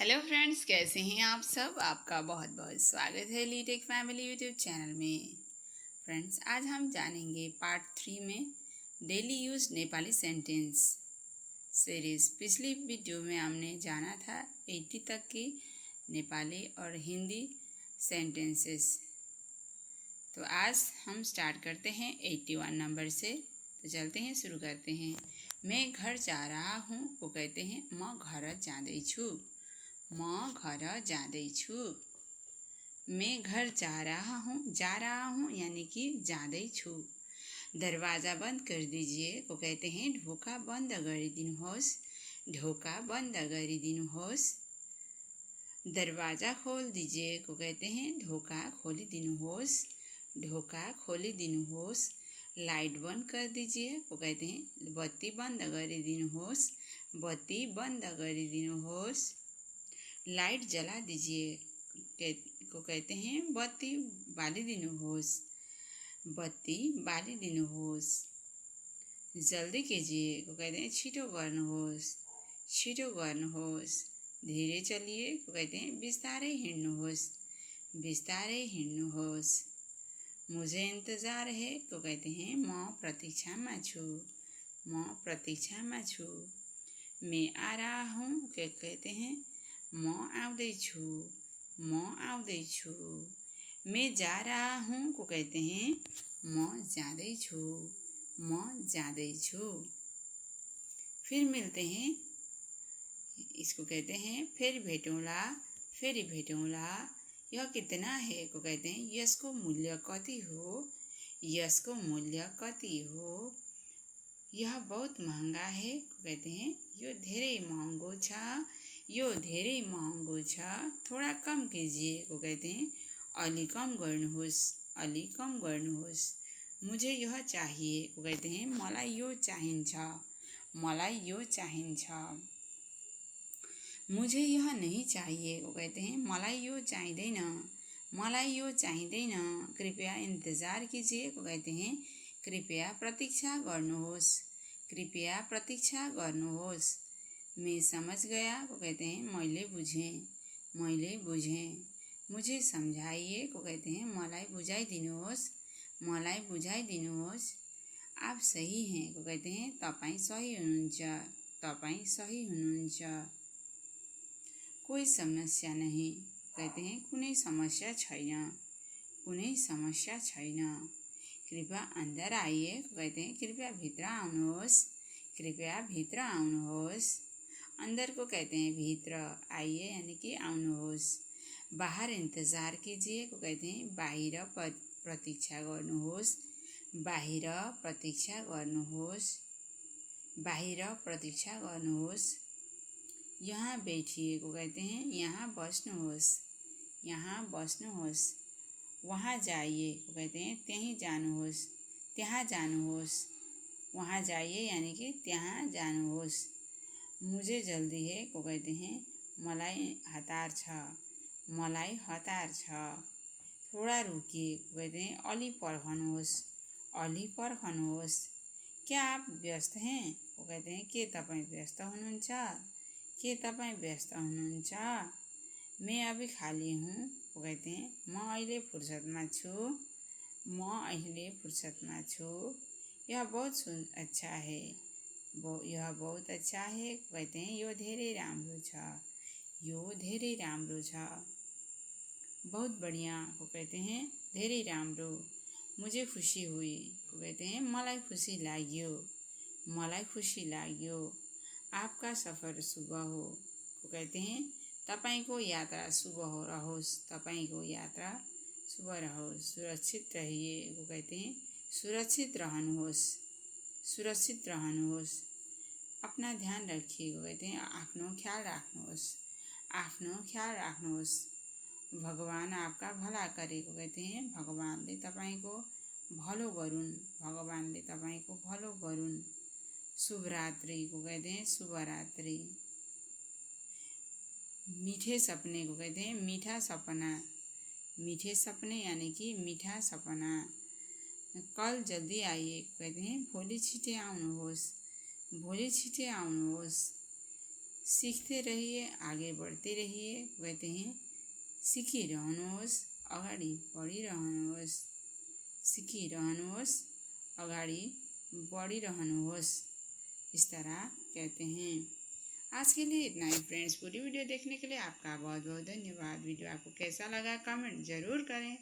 Hello friends, कैसे हैं आप सब। आपका बहुत बहुत स्वागत है लीटेक फैमिली यूट्यूब चैनल में। फ्रेंड्स, आज हम जानेंगे पार्ट 3 में daily use Nepali sentence series. पिछली वीडियो में हमने जाना था 80 तक की नेपाली और हिंदी सेंटेंसेस। तो आज हम स्टार्ट करते हैं 81 नंबर से। तो चलते हैं, शुरू करते हैं। मैं घर जा रहा हूँ को कहते हैं म घर जाँदैछु। म घर जाँदैछु। मैं घर जा रहा हूँ यानी कि जाँदैछु। दरवाजा बंद कर दीजिए को कहते हैं ढोका बंद गरिदिनुहोस्। ढोका बंद गरिदिनुहोस्। दरवाजा खोल दीजिए को कहते हैं ढोका खोलिदिनुहोस्। ढोका खोलिदिनुहोस्। लाइट बंद कर दीजिए को कहते हैं बत्ती बंद गरिदिनुहोस्। बत्ती बंद गरिदिनुहोस्। लाइट जला दीजिए को कहते हैं बत्ती बालिदिनुहोस्। बत्ती बालिदिनुहोस्। जल्दी कीजिए को कहते हैं छिटो गर्नुहोस्। छिटो गर्नुहोस्। धीरे चलिए को कहते हैं बिस्तारै हिँड्नुहोस्। बिस्तारै हिँड्नुहोस्। मुझे इंतजार है को कहते हैं म प्रतीक्षामा छु। म प्रतीक्षामा छु। मैं आ रहा हूँ के कहते हैं म आउँदैछु। म आउँदैछु। मैं जा रहा हूँ को कहते हैं म जाँदैछु। म जाँदैछु। फिर मिलते हैं, इसको कहते हैं फिर भेटौँला। फेरि भेटौँला। यह कितना है को कहते हैं यसको मूल्य कति हो। यसको मूल्य कति हो। यह बहुत महँगा है को कहते हैं यो धेरै महँगो छ। यो धेरै महँगो छ। थोड़ा कम कीजिए को कहते हैं अलि कम गर्नुहोस्। अलि कम गर्नुहोस्। मुझे यह चाहिए को कहते हैं मलाई यो चाहिन्छ। मलाई यो चाहिन्छ। मुझे यह नहीं चाहिए को कहते हैं मलाई यो चाहिँदैन। मलाई यो चाहिँदैन। कृपया इंतजार कीजिए को कहते हैं कृपया प्रतीक्षा गर्नुहोस्। कृपया प्रतीक्षा गर्नुहोस्। मैं समझ गया को कहते हैं मैले बुझेँ। मैले बुझेँ। मुझे समझाइए को कहते हैं मलाई बुझाइदिनुहोस्। मलाई बुझाइदिनुहोस्। आप सही हैं को कहते हैं तपाईँ सही हुनुहुन्छ। तपाईँ सही हुनुहुन्छ। कोई समस्या नहीं कहते हैं कुनै समस्या छैन। कुनै समस्या छैन। कृपया अंदर आइए को कहते हैं कृपया भित्र आउनुहोस्। कृपया भित्र आउनुहोस्। अंदर को कहते हैं भित्र, आइए यानी कि आउनुहोस्। बाहर इंतजार कीजिए को कहते हैं बाहिर प्रतीक्षा गर्नुहोस्। बाहिर प्रतीक्षा गर्नुहोस्। बाहिर प्रतीक्षा गर्नुहोस्। यहाँ बैठिए को कहते हैं यहाँ बस्नुहोस्। यहाँ बस्नुहोस्। वहाँ जाइए को कहते हैं त्यहीँ जानुहोस्। त्यहाँ जानुहोस्। वहाँ जाइए यानी कि त्यहाँ जानुहोस्। मुझे जल्दी है को कहते हैं मलाई हतार छ। मलाई हतार छ। थोड़ा रुकिए को कहते हैं अलि पर्खनुहोस्। अलि पर्खनुहोस्। क्या आप व्यस्त हैं को कहते हैं के तपाईँ व्यस्त हुनुहुन्छ। के तपाईँ व्यस्त हुनुहुन्छ। मैं अभी खाली हूँ को कहते हैं म अहिले फुर्सदमा छु। म अहिले फुर्सदमा छु। यह बहुत अच्छा है। यह बहुत अच्छा है कहते हैं यो धेरै राम्रो छ। यो धेरै राम्रो छ। बहुत बढ़िया को कहते हैं धेरै राम्रो। मुझे खुशी हुई को कहते हैं मलाई खुसी लाग्यो। मलाई खुसी लाग्यो। आपका सफ़र शुभ हो को कहते हैं तपाईंको यात्रा शुभ हो रहोस्। तपाईंको यात्रा शुभ रहोस्। सुरक्षित रहिए को कहते हैं सुरक्षित रहनुहोस्। सुरक्षित रहनुहोस्। अपना ध्यान रखिए को कहते हैं आफ्नो ख्याल राख्नुहोस्। आफ्नो ख्याल राख्नुहोस्। भगवान आपका भला करे को कहते हैं भगवानले तपाईंको भलो गरून्। भगवानले तपाईंको भलो गरून्। शुभ रात्रि को कहते हैं शुभ रात्रि। मीठे सपने को कहते हैं मीठा सपना। मीठे सपने यानी कि मीठा सपना। कल जल्दी आइए कहते हैं भोलि छिटै आउनुहोस्। भोलि छिटै आउनुहोस्। सीखते रहिए, आगे बढ़ते रहिए। कहते हैं सिकिरहनुहोस्, अगाडि बढिरहनुहोस्। सिकिरहनुहोस्, अगाडि बढ़िरहनुहोस्। इस तरह कहते हैं। आज के लिए इतना ही फ्रेंड्स। पूरी वीडियो देखने के लिए आपका बहुत बहुत धन्यवाद। वीडियो आपको कैसा लगा कमेंट ज़रूर करें।